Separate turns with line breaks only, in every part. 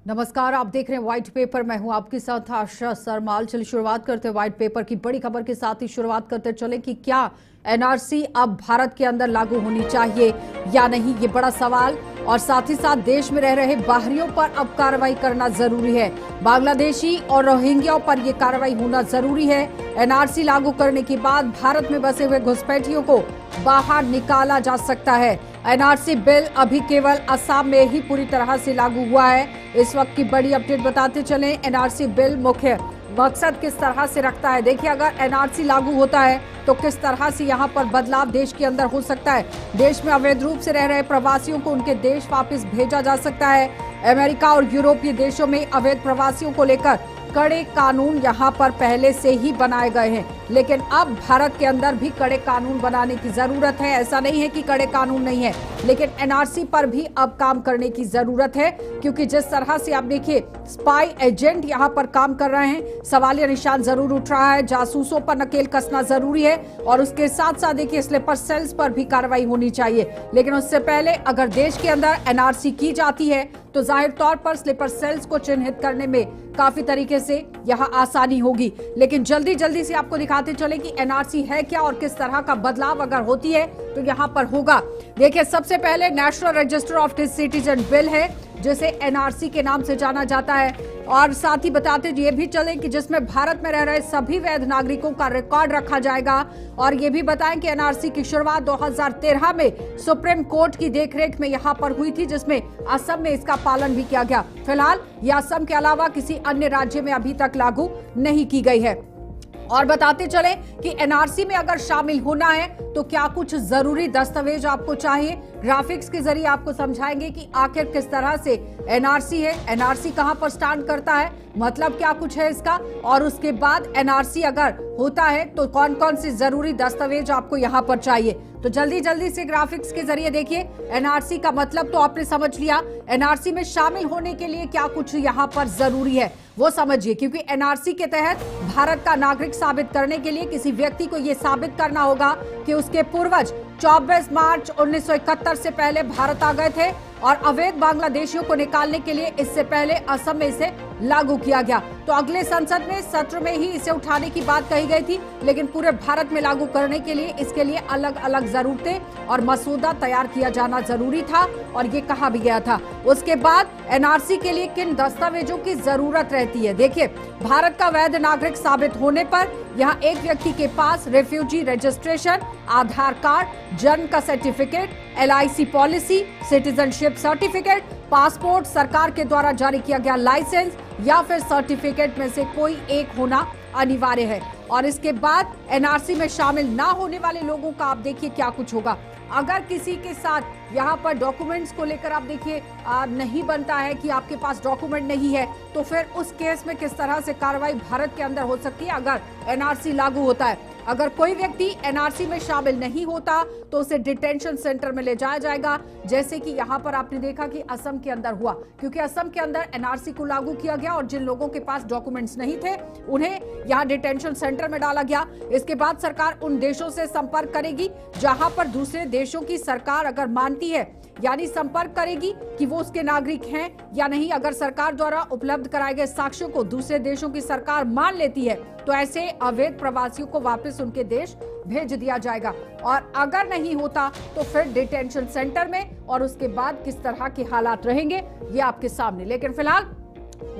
नमस्कार, आप देख रहे हैं व्हाइट पेपर। मैं हूं आपके साथ आशा सरमाल। चलिए शुरुआत करते हैं व्हाइट पेपर की बड़ी खबर के साथ ही शुरुआत करते चले कि क्या एनआरसी अब भारत के अंदर लागू होनी चाहिए या नहीं, ये बड़ा सवाल। और साथ ही साथ देश में रह रहे बाहरियों पर अब कार्रवाई करना जरूरी है। बांग्लादेशी और रोहिंग्याओं पर यह कार्रवाई होना जरूरी है। एनआरसी लागू करने के बाद भारत में बसे हुए घुसपैठियों को बाहर निकाला जा सकता है। एनआरसी बिल अभी केवल असम में ही पूरी तरह से लागू हुआ है। इस वक्त की बड़ी अपडेट बताते चलें। एनआरसी बिल मुख्य मकसद किस तरह से रखता है, देखिए अगर एनआरसी लागू होता है तो किस तरह से यहाँ पर बदलाव देश के अंदर हो सकता है। देश में अवैध रूप से रह रहे प्रवासियों को उनके देश वापस भेजा जा सकता है। अमेरिका और यूरोपीय देशों में अवैध प्रवासियों को लेकर कड़े कानून यहाँ पर पहले से ही बनाए गए हैं, लेकिन अब भारत के अंदर भी कड़े कानून बनाने की जरूरत है। ऐसा नहीं है कि कड़े कानून नहीं है, लेकिन एनआरसी पर भी अब काम करने की जरूरत है, क्योंकि जिस तरह से आप देखिए स्पाई एजेंट यहाँ पर काम कर रहे हैं, सवालिया निशान जरूर उठ रहा है। जासूसों पर नकेल कसना जरूरी है और उसके साथ साथ देखिए स्लीपर सेल्स पर भी कार्रवाई होनी चाहिए। लेकिन उससे पहले अगर देश के अंदर एनआरसी की जाती है तो जाहिर तौर पर स्लीपर सेल्स को चिन्हित करने में काफी तरीके से यहां आसानी होगी। लेकिन जल्दी जल्दी से आपको दिखाते चले कि एनआरसी है क्या और किस तरह का बदलाव अगर होती है तो यहां पर होगा। देखिए सबसे पहले national register of citizen bill है, जिसे एनआरसी के नाम से जाना जाता है। और साथ ही बताते ये भी चले कि जिसमें भारत में रह रहे सभी वैध नागरिकों का रिकॉर्ड रखा जाएगा। और ये भी बताएं कि एनआरसी की शुरुआत 2013 में सुप्रीम कोर्ट की देखरेख में यहाँ पर हुई थी, जिसमें असम में इसका पालन भी किया गया। फिलहाल यह असम के अलावा किसी अन्य राज्य में अभी तक लागू नहीं की गई है। और बताते चले कि एनआरसी में अगर शामिल होना है तो क्या कुछ जरूरी दस्तावेज आपको चाहिए। ग्राफिक्स के जरिए आपको समझाएंगे कि आखिर किस तरह से एनआरसी है, एनआरसी कहां पर स्टैंड करता है, मतलब क्या कुछ है इसका, और उसके बाद एनआरसी अगर होता है तो कौन कौन से जरूरी दस्तावेज आपको यहां पर चाहिए। तो जल्दी जल्दी से ग्राफिक्स के जरिए देखिए। एनआरसी का मतलब तो आपने समझ लिया, एनआरसी में शामिल होने के लिए क्या कुछ यहां पर जरूरी है वो समझिए। क्योंकि एनआरसी के तहत भारत का नागरिक साबित करने के लिए किसी व्यक्ति को यह साबित करना होगा कि उसके पूर्वज 24 मार्च 1971 से पहले भारत आ गए थे और अवैध बांग्लादेशियों को निकालने के लिए इससे पहले असम में इसे लागू किया गया। तो अगले संसद में सत्र में ही इसे उठाने की बात कही गई थी, लेकिन पूरे भारत में लागू करने के लिए इसके लिए अलग अलग जरूरतें और मसूदा तैयार किया जाना जरूरी था और ये कहा भी गया था। उसके बाद एनआरसी के लिए किन दस्तावेजों की जरूरत रहती है। देखिए भारत का वैध नागरिक साबित होने पर यहाँ एक व्यक्ति के पास रेफ्यूजी रजिस्ट्रेशन, आधार कार्ड, जन्म का certificate, LIC policy, citizenship certificate, passport, सरकार के द्वारा जारी किया गया लाइसेंस या फिर सर्टिफिकेट में से कोई एक होना अनिवार्य है। और इसके बाद एनआरसी में शामिल ना होने वाले लोगों का आप देखिए क्या कुछ होगा। अगर किसी के साथ यहाँ पर डॉक्यूमेंट्स को लेकर आप देखिए नहीं बनता है कि आपके पास डॉक्यूमेंट नहीं है, तो फिर उस केस में किस तरह से कार्रवाई भारत के अंदर हो सकती है अगर एनआरसी लागू होता है। अगर कोई व्यक्ति एनआरसी में शामिल नहीं होता तो उसे डिटेंशन सेंटर में ले जाया जाएगा, जैसे कि यहाँ पर आपने देखा कि असम के अंदर हुआ, क्योंकि असम के अंदर एनआरसी को लागू किया गया और जिन लोगों के पास डॉक्यूमेंट्स नहीं थे उन्हें यहाँ डिटेंशन सेंटर में डाला गया। इसके बाद सरकार उन देशों से संपर्क करेगी जहां पर दूसरे देशों की सरकार अगर मानती है, यानी संपर्क करेगी कि वो उसके नागरिक हैं या नहीं। अगर सरकार द्वारा उपलब्ध कराए गए साक्ष्यों को दूसरे देशों की सरकार मान लेती है तो ऐसे अवैध प्रवासियों को वापस उनके देश भेज दिया जाएगा। और अगर नहीं होता तो फिर डिटेंशन सेंटर में, और उसके बाद किस तरह के हालात रहेंगे ये आपके सामने। लेकिन फिलहाल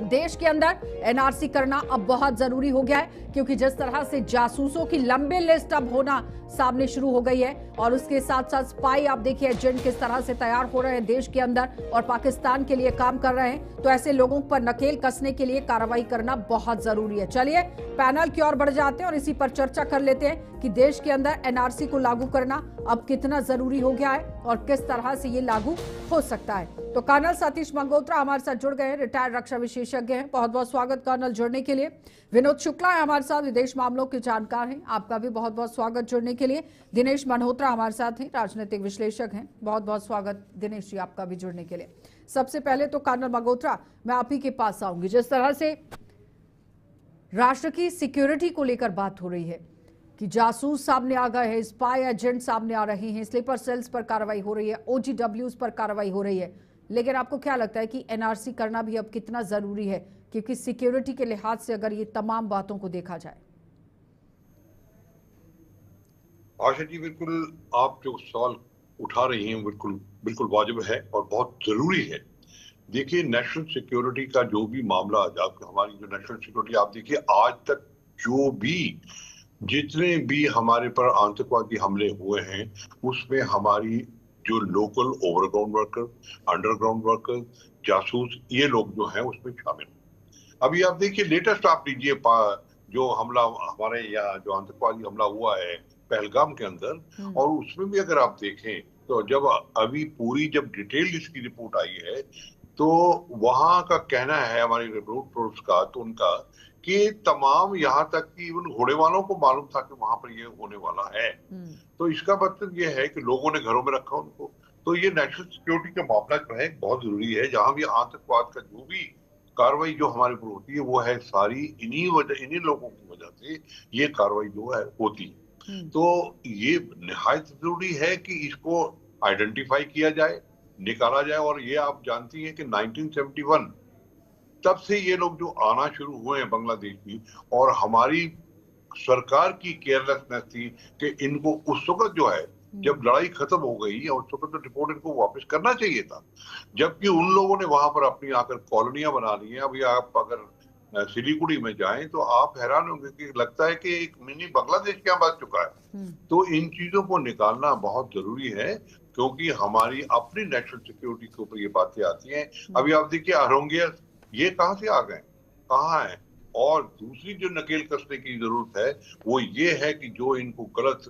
देश के अंदर एनआरसी करना अब बहुत जरूरी हो गया है, क्योंकि जिस तरह से जासूसों की लंबी लिस्ट अब होना सामने शुरू हो गई है और उसके साथ साथ स्पाई आप देखिए एजेंट किस तरह से तैयार हो रहे हैं देश के अंदर और पाकिस्तान के लिए काम कर रहे हैं, तो ऐसे लोगों पर नकेल कसने के लिए कार्रवाई करना बहुत जरूरी है। चलिए पैनल की ओर बढ़ जाते हैं और इसी पर चर्चा कर लेते हैं कि देश के अंदर एनआरसी को लागू करना अब कितना जरूरी हो गया है और किस तरह से ये लागू हो सकता है। तो कर्नल सतीश मंगोत्रा हमारे साथ जुड़ गए हैं, रिटायर्ड रक्षा विशेषज्ञ हैं। बहुत बहुत स्वागत कर्नल जुड़ने के लिए। विनोद शुक्ला है हमारे साथ, विदेश मामलों के जानकार हैं, आपका भी बहुत बहुत स्वागत जुड़ने के लिए। दिनेश मल्होत्रा हमारे साथ हैं, राजनीतिक विश्लेषक हैं, बहुत बहुत स्वागत दिनेश जी आपका भी जुड़ने के लिए। सबसे पहले तो कर्नल मंगोत्रा मैं आप ही के पास आऊंगी। जिस तरह से राष्ट्र की सिक्योरिटी को लेकर बात हो रही है कि जासूस सामने आ गए हैं, स्पाई एजेंट सामने आ रहे हैं, स्लीपर सेल्स पर कार्रवाई हो रही है, OGWs पर कार्रवाई हो रही है, लेकिन आपको क्या लगता है कि एनआरसी करना भी अब कितना जरूरी है, क्योंकि सिक्योरिटी के लिहाज से अगर ये तमाम बातों को देखा जाए?
आशा जी, बिल्कुल आप जो सवाल उठा रही हैं बिल्कुल बिल्कुल वाजिब है और बहुत जरूरी है। देखिए, नेशनल सिक्योरिटी का जो भी मामला, आप हमारी जो नेशनल सिक्योरिटी, आप देखिए आज तक जो भी जितने भी हमारे पर आतंकवादी हमले हुए हैं, उसमें हमारी जो local overground worker, underground worker, जासूस, ये लोग जो हैं उसमें शामिल हैं। अभी आप देखिए, लेटेस्ट आप लीजिए जो हमला हमारे यहाँ जो आतंकवादी हमला हुआ है पहलगाम के अंदर, और उसमें भी अगर आप देखें तो जब अभी पूरी जब डिटेल इसकी रिपोर्ट आई है, तो वहां का कहना है हमारी रिपोर्ट फोर्स का, तो उनका कि तमाम यहाँ तक कि इवन घोड़े वालों को मालूम था कि वहां पर ये होने वाला है। तो इसका मतलब ये है कि लोगों ने घरों में रखा उनको। तो ये नेशनल सिक्योरिटी का मामला जो है बहुत जरूरी है। जहां भी आतंकवाद का जो भी कार्रवाई जो हमारे ऊपर होती है, वो है सारी इन्हीं लोगों की वजह से ये कार्रवाई जो है होती है। तो ये निहायत जरूरी है कि इसको आइडेंटिफाई किया जाए, निकाला जाए। और ये आप जानती हैं कि 1971 तब से ये लोग जो आना शुरू हुए हैं बांग्लादेश की, और हमारी सरकार की केयरलेसनेस थी कि इनको उस वक्त जो है जब लड़ाई खत्म हो गई, और उस वक्त तो रिपोर्ट इनको वापस करना चाहिए था, जबकि उन लोगों ने वहां पर अपनी आकर कॉलोनियां बना ली हैं। अभी आप अगर सिलीगुड़ी में जाएं तो आप हैरान होंगे कि लगता है कि एक मिनी बांग्लादेश क्या बच चुका है। तो इन चीजों को निकालना बहुत जरूरी है, क्योंकि हमारी अपनी नेशनल सिक्योरिटी के ऊपर ये बातें आती हैं। अभी आप देखिए, अरोंगिया ये कहां से आ गए, कहाँ है? और दूसरी जो नकेल कसने की जरूरत है वो ये है कि जो इनको गलत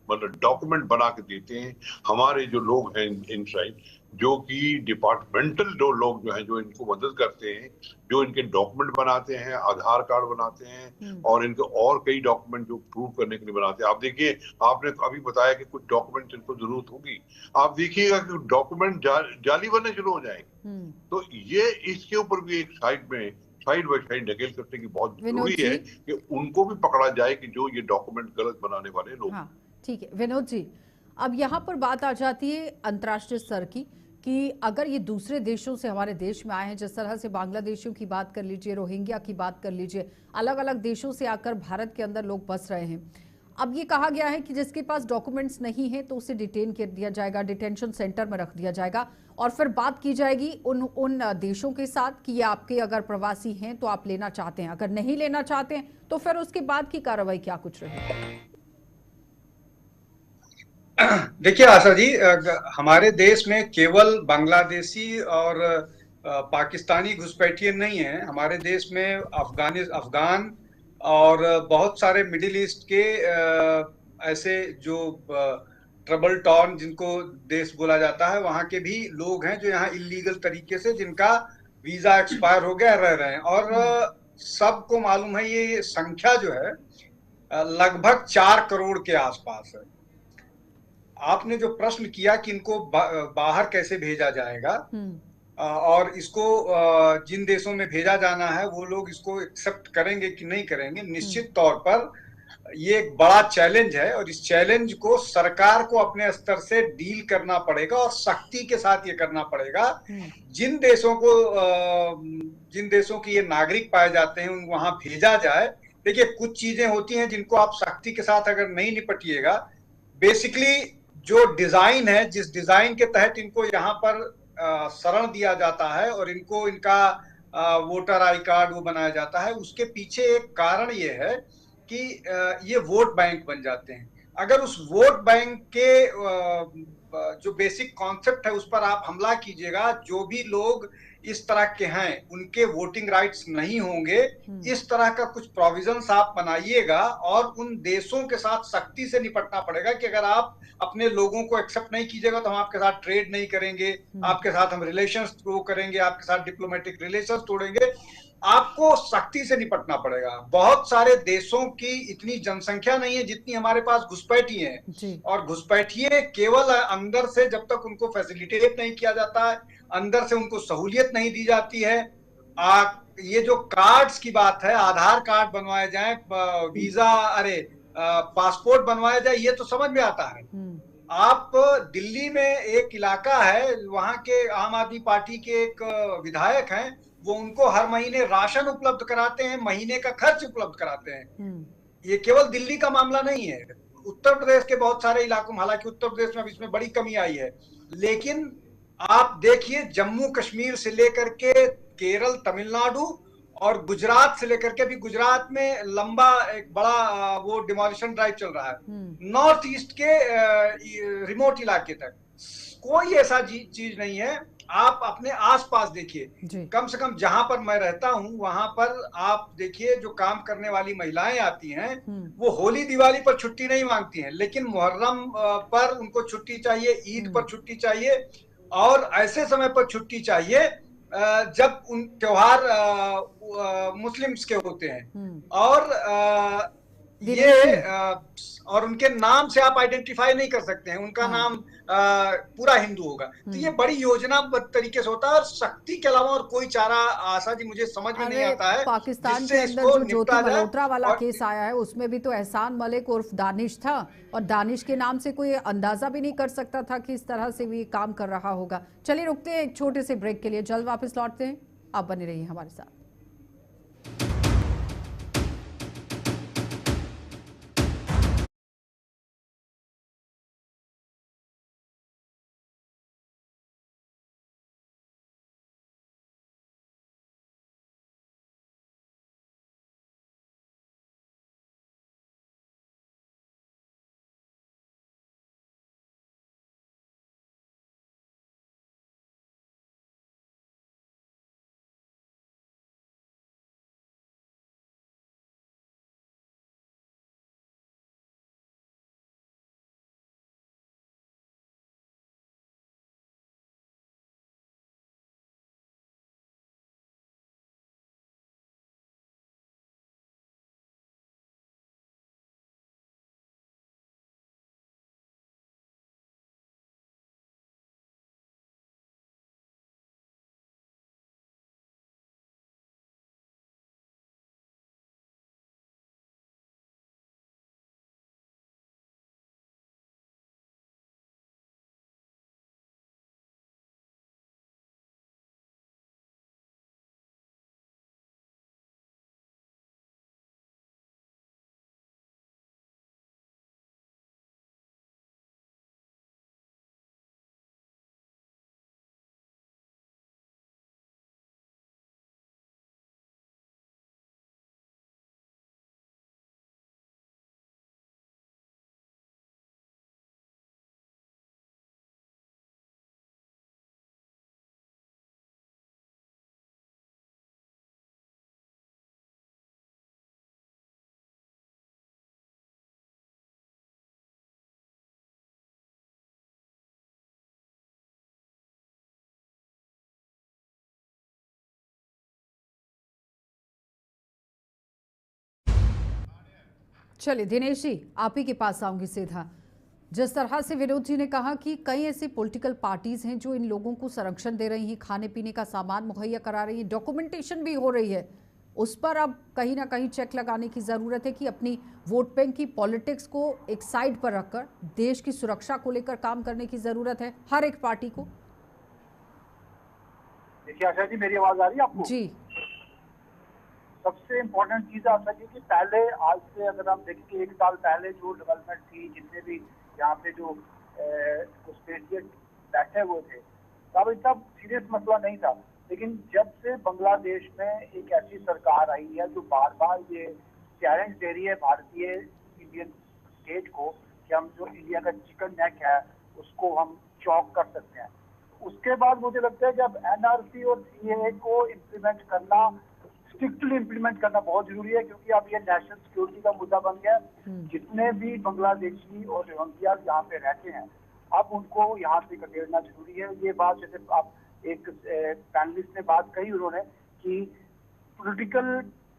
मतलब डॉक्यूमेंट बना के देते हैं हमारे जो लोग हैं इनसाइड, जो कि डिपार्टमेंटल जो लोग जो हैं, जो इनको मदद करते हैं, जो इनके डॉक्यूमेंट बनाते हैं, आधार कार्ड बनाते हैं और इनके और कई डॉक्यूमेंट जो प्रूव करने के लिए बनाते हैं। आप देखिए, आपने अभी बताया कि कुछ डॉक्यूमेंट इनको जरूरत होगी, आप देखिएगा कि डॉक्यूमेंट जाली बनने शुरू हो जाएंगे। तो ये इसके ऊपर भी एक साइड बाय साइड नकेल करने की बहुत जरूरी है कि उनको भी पकड़ा जाए कि जो ये डॉक्यूमेंट गलत बनाने वाले लोग।
हाँ, ठीक है विनोद जी, अब यहाँ पर बात आ जाती है अंतर्राष्ट्रीय स्तर की, कि अगर ये दूसरे देशों से हमारे देश में आए हैं, जिस तरह से बांग्लादेशियों की बात कर लीजिए, रोहिंग्या की बात कर लीजिए, अलग अलग देशों से आकर भारत के अंदर लोग बस रहे हैं। अब ये कहा गया है कि जिसके पास डॉक्यूमेंट्स नहीं है तो उसे डिटेन कर दिया जाएगा, डिटेंशन सेंटर में रख दिया जाएगा, और फिर बात की जाएगी उन देशों के साथ कि ये आपके अगर प्रवासी हैं तो आप लेना चाहते हैं, अगर नहीं लेना चाहते हैं तो फिर उसके बाद की कार्रवाई क्या कुछ रहेगी?
देखिए आशा जी, हमारे देश में केवल बांग्लादेशी और पाकिस्तानी घुसपैठिए नहीं है। हमारे देश में अफगान और बहुत सारे मिडिल ईस्ट के ऐसे जो ट्रबल टॉर्न जिनको देश बोला जाता है, वहां के भी लोग हैं जो यहाँ इलीगल तरीके से, जिनका वीजा एक्सपायर हो गया, रह रहे हैं। और सबको मालूम है ये संख्या जो है लगभग 4 करोड़ के आसपास है। आपने जो प्रश्न किया कि इनको बाहर कैसे भेजा जाएगा, और इसको जिन देशों में भेजा जाना है वो लोग इसको एक्सेप्ट करेंगे कि नहीं करेंगे, निश्चित तौर पर ये एक बड़ा चैलेंज है। और इस चैलेंज को सरकार को अपने स्तर से डील करना पड़ेगा और सख्ती के साथ ये करना पड़ेगा। जिन देशों के ये नागरिक पाए जाते हैं वहां भेजा जाए। देखिए, कुछ चीजें होती हैं जिनको आप सख्ती के साथ अगर नहीं निपटिएगा, बेसिकली जो डिजाइन है, जिस डिजाइन के तहत इनको यहाँ पर शरण दिया जाता है और इनको इनका वोटर आई कार्ड वो बनाया जाता है, उसके पीछे एक कारण ये है कि ये वोट बैंक बन जाते हैं। अगर उस वोट बैंक के जो बेसिक कॉन्सेप्ट है उस पर आप हमला कीजिएगा, जो भी लोग इस तरह के हैं उनके वोटिंग राइट्स नहीं होंगे, इस तरह का कुछ प्रोविजंस आप बनाइएगा। और उन देशों के साथ सख्ती से निपटना पड़ेगा कि अगर आप अपने लोगों को एक्सेप्ट नहीं कीजिएगा तो हम आपके साथ ट्रेड नहीं करेंगे, आपके साथ हम रिलेशंस वो करेंगे, आपके साथ डिप्लोमेटिक रिलेशंस तोड़ेंगे। आपको सख्ती से निपटना पड़ेगा। बहुत सारे देशों की इतनी जनसंख्या नहीं है जितनी हमारे पास घुसपैठिए हैं, और घुसपैठिए केवल अंदर से जब तक उनको फैसिलिटेट नहीं किया जाता है, अंदर से उनको सहूलियत नहीं दी जाती है। ये जो कार्ड्स की बात है, आधार कार्ड बनवाए जाए, वीजा पासपोर्ट बनवाया जाए, ये तो समझ में आता है, आप दिल्ली में एक इलाका है, वहां के आम आदमी पार्टी के एक विधायक हैं, वो उनको हर महीने राशन उपलब्ध कराते हैं, महीने का खर्च उपलब्ध कराते हैं। ये केवल दिल्ली का मामला नहीं है, उत्तर प्रदेश के बहुत सारे इलाकों में, हालांकि उत्तर प्रदेश में अब इसमें बड़ी कमी आई है, लेकिन आप देखिए जम्मू कश्मीर से लेकर के केरल, तमिलनाडु और गुजरात से लेकर के, अभी गुजरात में लंबा एक बड़ा वो डिमोलिशन ड्राइव चल रहा है, नॉर्थ ईस्ट के रिमोट इलाके तक कोई ऐसा चीज नहीं है। आप अपने आसपास देखिए, कम से कम जहां पर मैं रहता हूं वहां पर आप देखिए, जो काम करने वाली महिलाएं आती हैं वो होली दिवाली पर छुट्टी नहीं मांगती हैं, लेकिन मुहर्रम पर उनको छुट्टी चाहिए, ईद पर छुट्टी चाहिए, और ऐसे समय पर छुट्टी चाहिए जब उन त्योहार मुस्लिम्स के होते हैं, और ये और उनके नाम से आप आइडेंटिफाई नहीं कर सकते हैं, उनका नाम पूरा हिंदू होगा। तो ये बड़ी योजनाबद्ध तरीके से होता है, और शक्ति के अलावा और कोई चारा आशा जी मुझे समझ में नहीं आता है।
पाकिस्तान के अंदर जो ज्योति मल्होत्रा वाला केस आया है उसमें भी तो एहसान मलिक उर्फ दानिश था, और दानिश के नाम से कोई अंदाजा भी नहीं कर सकता था कि इस तरह से भी काम कर रहा होगा। चलिए रुकते हैं एक छोटे से ब्रेक के लिए, जल्द वापस लौटते हैं, आप बने रहिए हमारे साथ। चलिए दिनेश जी, आप ही के पास आऊंगी सीधा। जिस तरह से विनोद जी ने कहा कि कई ऐसी पॉलिटिकल पार्टीज हैं जो इन लोगों को संरक्षण दे रही हैं, खाने पीने का सामान मुहैया करा रही है, डॉक्यूमेंटेशन भी हो रही है, उस पर अब कहीं ना कहीं चेक लगाने की ज़रूरत है कि अपनी वोट बैंक की पॉलिटिक्स को एक साइड पर रखकर देश की सुरक्षा को लेकर काम करने की ज़रूरत है हर एक पार्टी को।
देखिए आशा जी, मेरी आवाज़ आ रही है आपको?
जी।
सबसे इम्पोर्टेंट चीज़ आशा जी कि पहले, आज से अगर हम देखें कि 1 साल पहले जो डेवलपमेंट थी, जितने भी यहाँ पे जो स्पेशियस बैठे हुए थे, तब इतना सीरियस मसला नहीं था। लेकिन जब से बांग्लादेश में एक ऐसी सरकार आई है जो बार बार ये चैलेंज दे रही है भारतीय इंडियन स्टेट को कि हम जो इंडिया का चिकन नेक है उसको हम चौक कर सकते हैं, उसके बाद मुझे लगता है जब एनआरसी और सीएए को इम्प्लीमेंट करना, स्ट्रिक्टली इम्प्लीमेंट करना बहुत जरूरी है, क्योंकि अब ये नेशनल सिक्योरिटी का मुद्दा बन गया। जितने भी बांग्लादेशी और रोहिंग्या यहाँ पे रहते हैं, अब उनको यहाँ से खदेड़ना जरूरी है। ये बात जैसे आप एक पैनलिस्ट ने बात कही उन्होंने कि पॉलिटिकल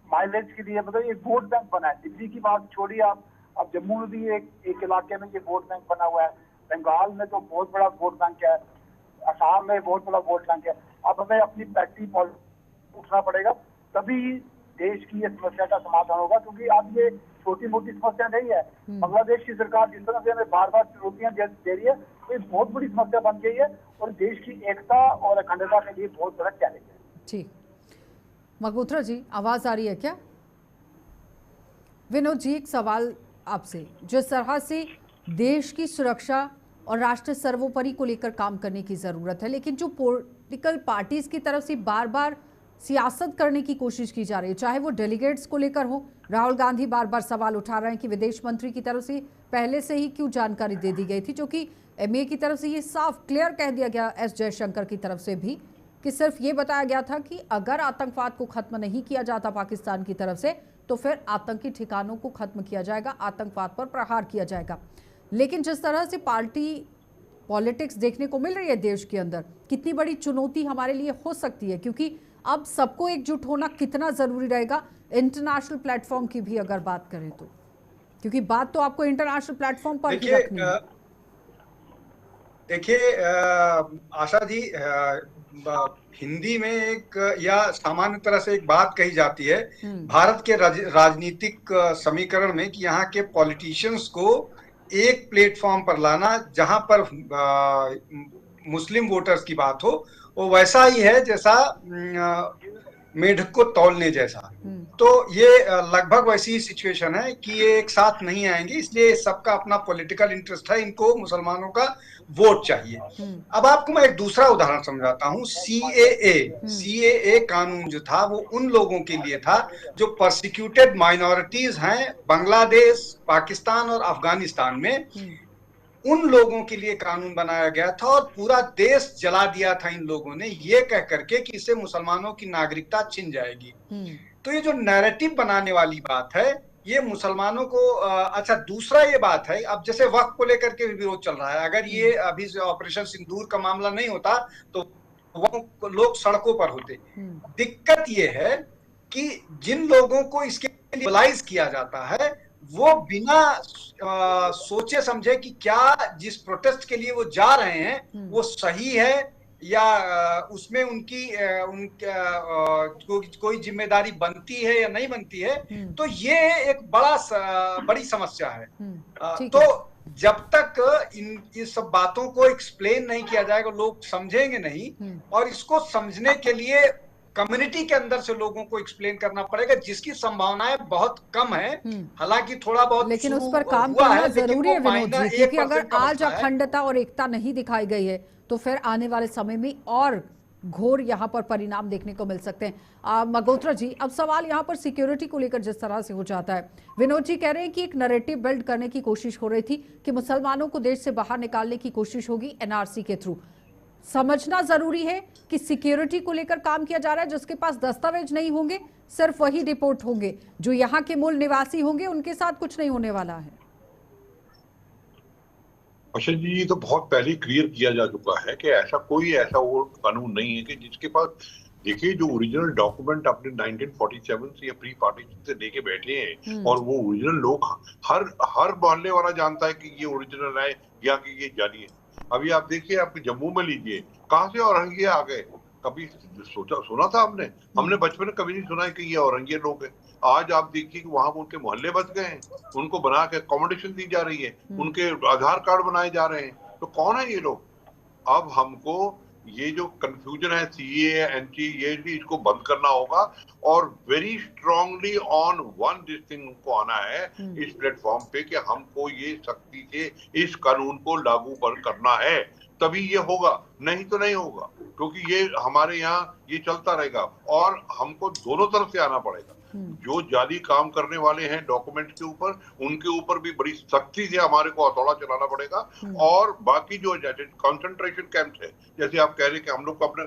माइलेज के लिए मतलब एक वोट बैंक बना है। दिल्ली की बात छोड़िए, आप अब जम्मू में भी एक इलाके में ये वोट बैंक बना हुआ है, बंगाल में तो बहुत बड़ा वोट बैंक है, असम में बहुत बड़ा वोट बैंक है। अब हमें अपनी पार्टी उठना पड़ेगा, तभी देश की ये समस्या का समाधान होगा। क्योंकि अब ये छोटी मोटी समस्या नहीं है। बांग्लादेश की सरकार जिस तरह से हमें बार बार चुनौतियां दे रही है, तो ये बहुत बड़ी समस्या बन गई है और देश की एकता और अखंडता के लिए बहुत बड़ा चैलेंज है।
ठीक, मल्होत्रा जी आवाज आ रही है क्या? विनोद जी, एक सवाल आपसे, जिस तरह से देश की सुरक्षा और राष्ट्र सर्वोपरि को लेकर काम करने की जरूरत है, लेकिन जो पॉलिटिकल पार्टीज की तरफ से बार बार सियासत करने की कोशिश की जा रही है, चाहे वो डेलीगेट्स को लेकर हो, राहुल गांधी बार बार सवाल उठा रहे हैं कि विदेश मंत्री की तरफ से पहले से ही क्यों जानकारी दे दी गई थी, जो कि एमए की तरफ से ये साफ क्लियर कह दिया गया, एस जयशंकर की तरफ से भी, कि सिर्फ ये बताया गया था कि अगर आतंकवाद को खत्म नहीं किया जाता पाकिस्तान की तरफ से, तो फिर आतंकी ठिकानों को खत्म किया जाएगा, आतंकवाद पर प्रहार किया जाएगा। लेकिन जिस तरह से पार्टी पॉलिटिक्स देखने को मिल रही है देश के अंदर, कितनी बड़ी चुनौती हमारे लिए हो सकती है, क्योंकि अब सबको एकजुट होना कितना जरूरी रहेगा इंटरनेशनल प्लेटफॉर्म की भी अगर बात करें तो, क्योंकि बात तो आपको इंटरनेशनल प्लेटफॉर्म पर ही रखनी है।
देखिए आशा जी, हिंदी में एक या सामान्य तरह से एक बात कही जाती है भारत के राजनीतिक समीकरण में कि यहाँ के पॉलिटिशियंस को एक प्लेटफॉर्म पर लाना जहां पर मुस्लिम वोटर्स की बात हो, वो वैसा ही है जैसा मेढक को तौलने जैसा। तो ये लगभग वैसी ही सिचुएशन है कि ये एक साथ नहीं आएंगे, इसलिए सबका अपना पॉलिटिकल इंटरेस्ट है, इनको मुसलमानों का वोट चाहिए। अब आपको मैं एक दूसरा उदाहरण समझाता हूँ। सीएए कानून जो था वो उन लोगों के लिए था जो परसिक्यूटेड माइनॉरिटीज हैं बांग्लादेश, पाकिस्तान और अफगानिस्तान में, उन लोगों के लिए कानून बनाया गया था और पूरा देश जला दिया था इन लोगों ने, ये कह करके कि इससे मुसलमानों की नागरिकता छिन जाएगी। तो ये जो नैरेटिव बनाने वाली बात है ये मुसलमानों को अच्छा, दूसरा ये बात है, अब जैसे वक्फ को लेकर के विरोध चल रहा है, अगर ये अभी ऑपरेशन सिंदूर का मामला नहीं होता तो वो लोग सड़कों पर होते। दिक्कत ये है कि जिन लोगों को इसके लिए मोबिलाइज किया जाता है वो बिना सोचे समझे कि क्या जिस प्रोटेस्ट के लिए वो जा रहे हैं वो सही है या उसमें उनकी कोई जिम्मेदारी बनती है या नहीं बनती है, तो ये एक बड़ी समस्या है। तो जब तक इस सब बातों को एक्सप्लेन नहीं किया जाएगा लोग समझेंगे नहीं, और इसको समझने के लिए कम्युनिटी के अंदर से लोगों को एक्सप्लेन करना पड़ेगा, जिसकी संभावनाएं बहुत कम है। हालांकि थोड़ा बहुत,
लेकिन उस पर काम करना जरूरी है विनोद जी, क्योंकि अगर आज अखंडता और एकता नहीं दिखाई गई है तो फिर आने वाले समय में और घोर यहाँ पर परिणाम देखने को मिल सकते हैं। मल्होत्रा जी, अब सवाल यहाँ पर सिक्योरिटी को लेकर जिस तरह से हो जाता है, विनोद जी कह रहे हैं कि एक नैरेटिव बिल्ड करने की कोशिश हो रही थी कि मुसलमानों को देश से बाहर निकालने की कोशिश होगी एनआरसी के थ्रू। समझना जरूरी है कि सिक्योरिटी को लेकर काम किया जा रहा है, जिसके पास दस्तावेज नहीं होंगे सिर्फ वही डिपोर्ट होंगे, जो यहाँ के मूल निवासी होंगे उनके साथ कुछ नहीं होने वाला है।
अच्छा जी, ये तो बहुत पहले क्लियर किया जा चुका है कि ऐसा वो कानून नहीं है कि जिसके पास, देखिए जो ओरिजिनल डॉक्यूमेंट अपने 1947 से या प्री पार्टीशन से लेके बैठे हैं और वो ओरिजिनल लोग हर मोहल्ले वाला जानता है कि ये ओरिजिनल है या कि ये जाली है। अभी आप देखिए, आप जम्मू में लीजिए, कहाँ से औरंगिया आ गए, कभी सुना था हमने बचपन में कभी नहीं सुना है कि ये औरंगिया लोग हैं। आज आप देखिए कि वहां उनके मोहल्ले बच गए हैं, उनको बना के अकोमोडेशन दी जा रही है, उनके आधार कार्ड बनाए जा रहे हैं। तो कौन है ये लोग? अब हमको ये जो कंफ्यूजन है सीए एनटी, ये भी इसको बंद करना होगा और very strongly on one this thing को आना है इस प्लेटफॉर्म पे कि हमको ये सख्ती से इस कानून को लागू करना है, तभी ये होगा, नहीं तो नहीं होगा, क्योंकि ये हमारे यहाँ ये चलता रहेगा और हमको दोनों तरफ से आना पड़ेगा। जो जाली काम करने वाले हैं डॉक्यूमेंट के ऊपर, उनके ऊपर भी बड़ी सख्ती से हमारे को हथौड़ा चलाना पड़ेगा। और बाकी जो कंसंट्रेशन कैंप्स है, जैसे आप कह रहे हैं कि हम लोग अपने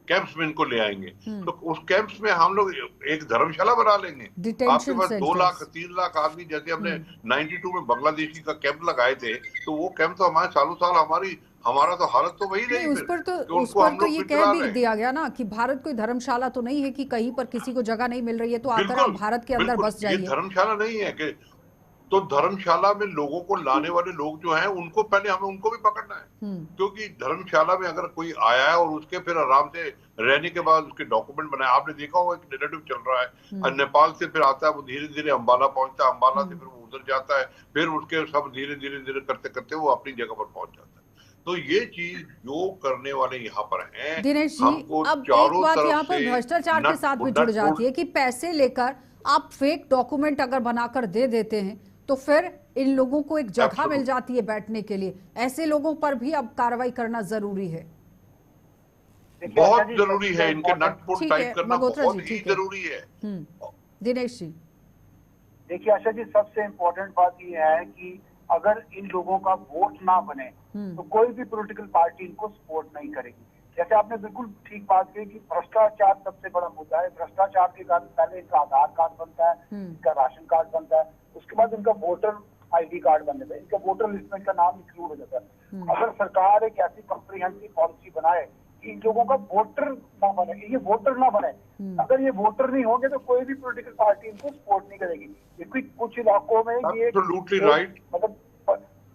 कैंप्स में इनको ले आएंगे, तो उस कैंप्स में हम लोग एक धर्मशाला बना लेंगे। आपके पास 2 लाख 3 लाख आदमी, जैसे हमने 92 में बांग्लादेशी का कैंप लगाए थे, तो वो कैंप तो हमारे सालों साल हमारा तो हालत तो वही नहीं।
उस पर तो ये कह भी दिया गया ना कि भारत कोई धर्मशाला तो नहीं है कि कहीं पर किसी को जगह नहीं मिल रही है तो आकर आप भारत के अंदर बस जाइए।
धर्मशाला नहीं है कि तो धर्मशाला में लोगों को लाने वाले लोग जो हैं उनको पहले हमें उनको भी पकड़ना है, क्योंकि धर्मशाला में अगर कोई आया है और उसके फिर आराम से रहने के बाद उसके डॉक्यूमेंट बनाए, आपने देखा होगा एक नैरेटिव चल रहा है और नेपाल से फिर आता है, वो धीरे धीरे अंबाला पहुंचता है, अंबाला से फिर वो उधर जाता है, फिर उसके सब धीरे धीरे धीरे करते करते वो अपनी जगह पर पहुंच जाता है। तो ये चीज जो करने वाले यहाँ पर हैं,
दिनेश जी, अब एक बात यहाँ पर भ्रष्टाचार के साथ भी जुड़ जाती है कि पैसे लेकर आप फेक डॉक्यूमेंट अगर बनाकर दे देते हैं तो फिर इन लोगों को एक जगह मिल जाती है बैठने के लिए। ऐसे लोगों पर भी अब कार्रवाई करना जरूरी है,
बहुत जरूरी है। इनके नटपुट टाइप करना बहुत ही जरूरी है।
दिनेश जी,
देखिए आशा जी, सबसे इम्पोर्टेंट बात यह है कि अगर इन लोगों का वोट ना बने तो कोई भी पॉलिटिकल पार्टी इनको सपोर्ट नहीं करेगी। जैसे आपने बिल्कुल ठीक बात कही कि भ्रष्टाचार सबसे बड़ा मुद्दा है। भ्रष्टाचार के कारण पहले इनका आधार कार्ड बनता है, इनका राशन कार्ड बनता है, उसके बाद इनका वोटर ID कार्ड बनने में, इनका वोटर लिस्ट में इनका नाम इंक्लूड हो जाता है। अगर सरकार एक ऐसी कॉम्प्रिहेंसिव पॉलिसी बनाए कि इन लोगों का वोटर ना बने, ये वोटर ना बने, अगर ये वोटर नहीं होंगे तो कोई भी पॉलिटिकल पार्टी इनको सपोर्ट नहीं करेगी। क्योंकि कुछ इलाकों में ये मतलब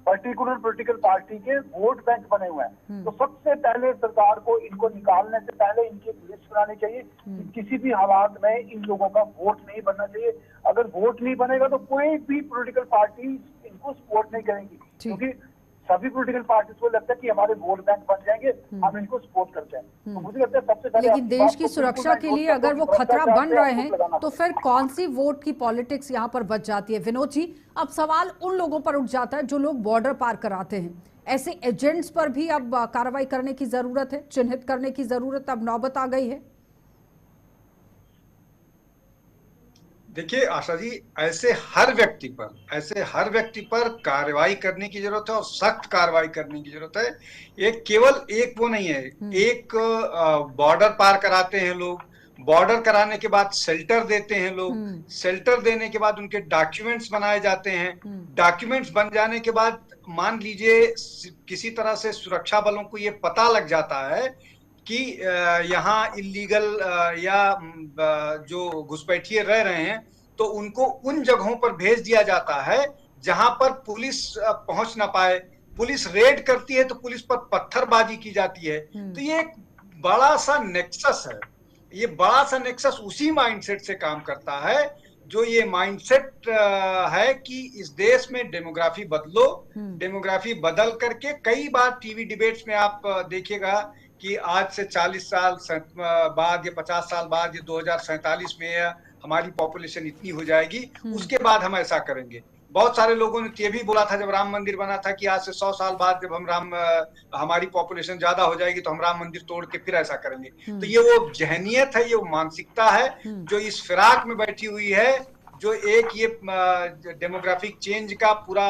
पर्टिकुलर पॉलिटिकल पार्टी के वोट बैंक बने हुए हैं। तो सबसे पहले सरकार को इनको निकालने से पहले इनकी लिस्ट बनानी चाहिए कि किसी भी हालात में इन लोगों का वोट नहीं बनना चाहिए। अगर वोट नहीं बनेगा तो कोई भी पॉलिटिकल पार्टी इनको सपोर्ट नहीं करेगी, क्योंकि सभी पॉलिटिकल पार्टी को लगता है कि हमारे वोट बैंक बन जाएंगे, हम इनको सपोर्ट करते हैं। तो मुझे लगता है सबसे पहले,
लेकिन देश की सुरक्षा के लिए अगर वो खतरा बन रहे हैं तो फिर कौन सी वोट की पॉलिटिक्स यहाँ पर बच जाती है? विनोद जी, अब सवाल उन लोगों पर उठ जाता है जो लोग बॉर्डर पार कराते हैं। ऐसे एजेंट्स पर भी अब कार्रवाई करने की जरूरत है, चिन्हित करने की जरूरत अब नौबत आ गई है।
देखिए आशा जी, ऐसे हर व्यक्ति पर कार्रवाई करने की जरूरत है और सख्त कार्रवाई करने की जरूरत है। एक केवल एक वो नहीं है, एक बॉर्डर पार कराते हैं लोग, बॉर्डर कराने के बाद शेल्टर देते हैं लोग, शेल्टर देने के बाद उनके डॉक्यूमेंट्स बनाए जाते हैं, डॉक्यूमेंट्स बन जाने के बाद मान लीजिए किसी तरह से सुरक्षा बलों को ये पता लग जाता है कि यहाँ इलीगल या जो घुसपैठिए रह रहे हैं, तो उनको उन जगहों पर भेज दिया जाता है जहां पर पुलिस पहुंच ना पाए। पुलिस रेड करती है तो पुलिस पर पत्थरबाजी की जाती है। तो ये एक बड़ा सा नेक्सस है, ये बड़ा सा नेक्सस उसी माइंडसेट से काम करता है जो ये माइंडसेट है कि इस देश में डेमोग्राफी बदलो। डेमोग्राफी बदल करके, कई बार टीवी डिबेट्स में आप देखिएगा कि आज से 40 साल बाद या 50 साल बाद या 2047 में हमारी पॉपुलेशन इतनी हो जाएगी, उसके बाद हम ऐसा करेंगे। बहुत सारे लोगों ने ये भी बोला था जब राम मंदिर बना था कि आज से 100 साल बाद जब हमारी पॉपुलेशन ज्यादा हो जाएगी तो हम राम मंदिर तोड़ के फिर ऐसा करेंगे। तो ये वो जहनियत है, ये वो मानसिकता है जो इस फिराक में बैठी हुई है, जो एक ये डेमोग्राफिक चेंज का पूरा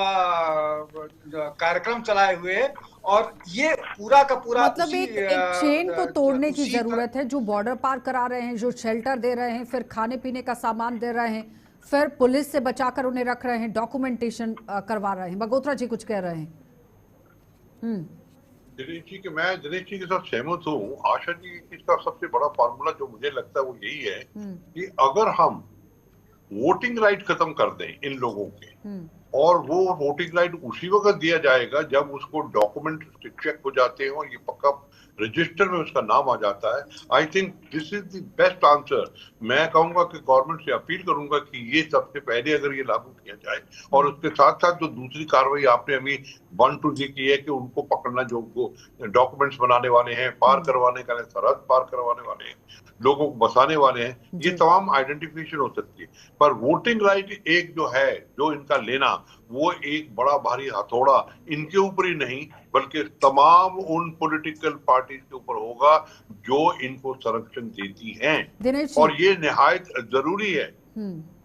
कार्यक्रम चलाए हुए है। और ये पूरा का पूरा
मतलब एक चेन को तोड़ने की जरूरत है। जो बॉर्डर पार करा रहे हैं, जो शेल्टर दे रहे हैं, फिर खाने पीने का सामान दे रहे हैं, फिर पुलिस से बचाकर उन्हें रख रहे हैं, डॉक्यूमेंटेशन करवा रहे हैं। मगोत्रा जी कुछ कह रहे हैं।
दिनेश जी के साथ सहमत हूँ। आशा जी, इसका सबसे बड़ा फार्मूला जो मुझे लगता है वो यही है कि अगर हम वोटिंग राइट खत्म कर दें इन लोगों के, और वो वोटिंग राइट उसी वक्त दिया जाएगा जब उसको डॉक्यूमेंट चेक हो जाते हो, ये पक्का रजिस्टर में उसका नाम आ जाता है। I think this is the best answer. मैं कहूंगा कि गवर्नमेंट से अपील करूंगा कि ये सबसे पहले अगर ये लागू किया जाए, और उसके साथ साथ जो दूसरी कार्रवाई आपने अभी 1 2 की है कि उनको पकड़ना, जो डॉक्यूमेंट्स बनाने वाले हैं, पार करवाने का, सरहद पार करवाने वाले हैं, लोगों को बसाने वाले हैं, ये तमाम आइडेंटिफिकेशन हो सकती है। पर वोटिंग राइट एक जो है, जो इनका लेना, वो एक बड़ा भारी हथौड़ा इनके ऊपर ही नहीं बल्कि तमाम उन पॉलिटिकल पार्टीज के ऊपर होगा जो इनको संरक्षण देती हैं, और ये निहायत जरूरी है।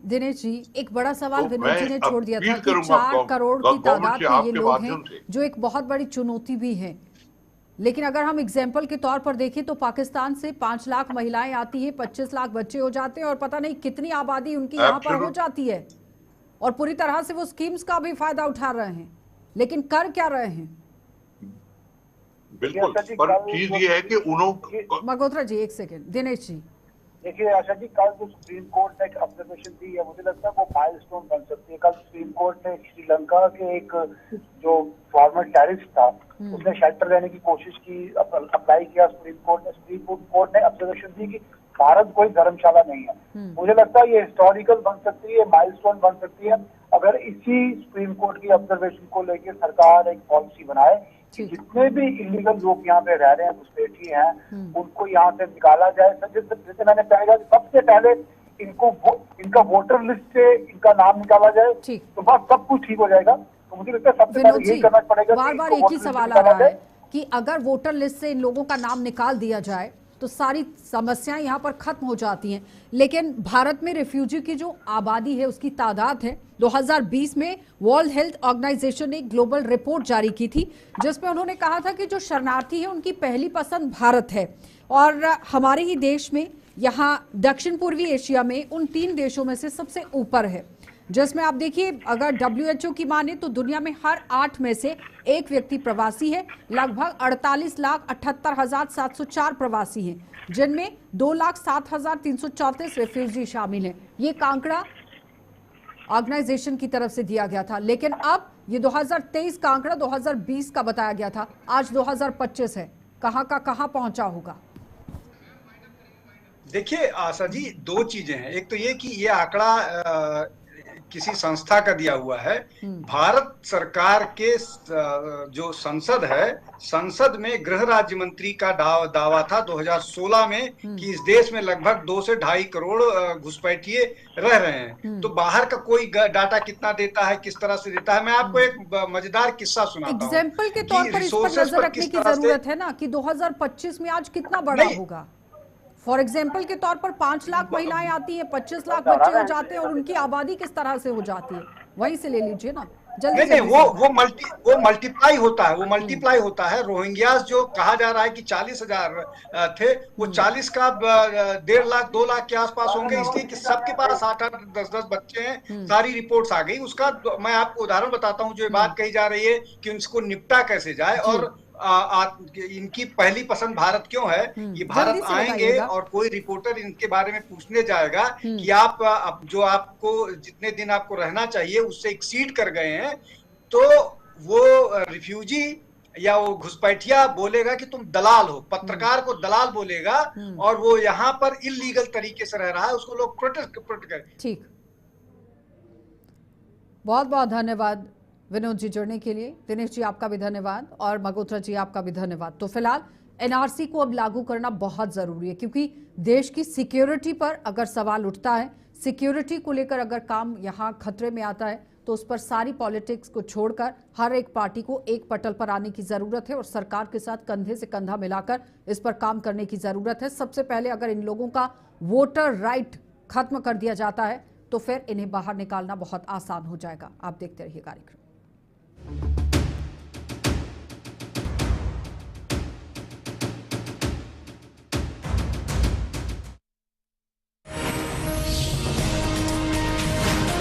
दिनेश जी, एक बड़ा सवाल विनोद जी ने छोड़ दिया था कि 4 करोड़ की तादाद में ये लोग हैं, जो एक बहुत बड़ी चुनौती भी है। लेकिन अगर हम एग्जाम्पल के तौर पर देखें तो पाकिस्तान से 5 लाख महिलाएं आती हैं, 25 लाख बच्चे हो जाते हैं, और पता नहीं कितनी आबादी उनकी यहाँ पर हो जाती है, और पूरी तरह से वो स्कीम्स का भी फायदा उठा रहे हैं, लेकिन कर क्या रहे हैं?
बिल्कुल, पर चीज ये है कि उन्होंने,
मगोत्रा जी एक सेकेंड, दिनेश जी
देखिए आशा जी, कल जो सुप्रीम कोर्ट ने एक ऑब्जर्वेशन दी है, मुझे लगता है वो माइलस्टोन बन सकती है। कल सुप्रीम कोर्ट ने श्रीलंका के एक जो फॉर्मर टेररिस्ट था, उसने शेल्टर लेने की कोशिश की, अप्लाई किया सुप्रीम कोर्ट ने ऑब्जर्वेशन दी कि भारत कोई धर्मशाला नहीं है। मुझे लगता है ये हिस्टोरिकल बन सकती है, माइलस्टोन बन सकती है, अगर इसी सुप्रीम कोर्ट की ऑब्जर्वेशन को लेकर सरकार एक पॉलिसी बनाए कि जितने भी इलीगल लोग यहाँ पे रह रहे हैं, घुसपैठी हैं, उनको यहाँ से निकाला जाए। जैसे मैंने कहा, सबसे पहले इनका वोटर लिस्ट से इनका नाम निकाला जाए, तो बस सब कुछ ठीक हो जाएगा। तो मुझे लगता है सबसे पहले यही करना पड़ेगा।
बार बार एक ही सवाल आ रहा है कि अगर वोटर लिस्ट से इन लोगों का नाम निकाल दिया जाए तो सारी समस्याएं यहाँ पर खत्म हो जाती हैं। लेकिन भारत में रिफ्यूजी की जो आबादी है, उसकी तादाद है, 2020 में वर्ल्ड हेल्थ ऑर्गेनाइजेशन ने एक ग्लोबल रिपोर्ट जारी की थी, जिसमें उन्होंने कहा था कि जो शरणार्थी है उनकी पहली पसंद भारत है, और हमारे ही देश में यहाँ दक्षिण पूर्वी एशिया में उन 3 देशों में से सबसे ऊपर है। जिसमें आप देखिए, अगर WHO की माने तो दुनिया में हर 8 में से 1 व्यक्ति प्रवासी है। लगभग 48,78,704 प्रवासी हैं, जिनमें 2,07,334 रेफ्यूजी शामिल हैं। ये कांकड़ा ऑर्गेनाइजेशन की तरफ से दिया गया था, लेकिन अब ये 2023 का आंकड़ा 2020 का बताया गया था, आज 2025 है। कहाँ का कहाँ पहुंचा होगा?
देखिए आशा जी, 2 चीजें हैं। एक तो ये कि ये आंकड़ा किसी संस्था का दिया हुआ है। भारत सरकार के जो संसद है, संसद में गृह राज्य मंत्री का दावा था 2016 में कि इस देश में लगभग 2 से 2.5 करोड़ घुसपैठिए रह रहे हैं। तो बाहर का कोई डाटा कितना देता है, किस तरह से देता है, मैं आपको एक मजेदार किस्सा सुनाता हूं।
एग्जाम्पल के तौर पर इस पर नजर रखने की जरूरत है ना कि 2025 में आज कितना बड़ा होगा। फॉर एग्जाम्पल के तौर पर 5 लाख महिलाएं आती हैं, 25 लाख बच्चे हो जाते हैं, और उनकी आबादी किस तरह से हो जाती है, वहीं से ले लीजिए ना। जल्दी
नहीं, वो मल्टीप्लाई होता है, वो मल्टीप्लाई होता है। रोहिंग्यास जो कहा जा रहा है कि 40,000 थे, वो 40 का 1.5 लाख 2 लाख के आसपास होंगे, इसलिए कि सबके पास 8-8 10-10 बच्चे हैं। सारी रिपोर्ट्स आ गई। उसका मैं आपको उदाहरण बताता हूँ। जो बात कही जा रही है कि उनको निपटा कैसे जाए, और इनकी पहली पसंद भारत क्यों है, ये भारत आएंगे और कोई रिपोर्टर इनके बारे में पूछने जाएगा कि आप जो आपको जितने दिन आपको रहना चाहिए उससे एक्सीड कर गए हैं, तो वो रिफ्यूजी या वो घुसपैठिया बोलेगा कि तुम दलाल हो, पत्रकार को दलाल बोलेगा, और वो यहाँ पर इलीगल तरीके से रह रहा है, उसको लोग प्रोटेस्ट करें।
ठीक, बहुत बहुत धन्यवाद विनोद जी जुड़ने के लिए। दिनेश जी आपका भी धन्यवाद, और मगोत्रा जी आपका भी धन्यवाद। तो फिलहाल NRC को अब लागू करना बहुत जरूरी है, क्योंकि देश की सिक्योरिटी पर अगर सवाल उठता है, सिक्योरिटी को लेकर अगर काम यहाँ खतरे में आता है, तो उस पर सारी पॉलिटिक्स को छोड़कर हर एक पार्टी को एक पटल पर आने की जरूरत है, और सरकार के साथ कंधे से कंधा मिलाकर इस पर काम करने की जरूरत है। सबसे पहले अगर इन लोगों का वोटर राइट खत्म कर दिया जाता है, तो फिर इन्हें बाहर निकालना बहुत आसान हो जाएगा। आप देखते रहिए कार्यक्रम।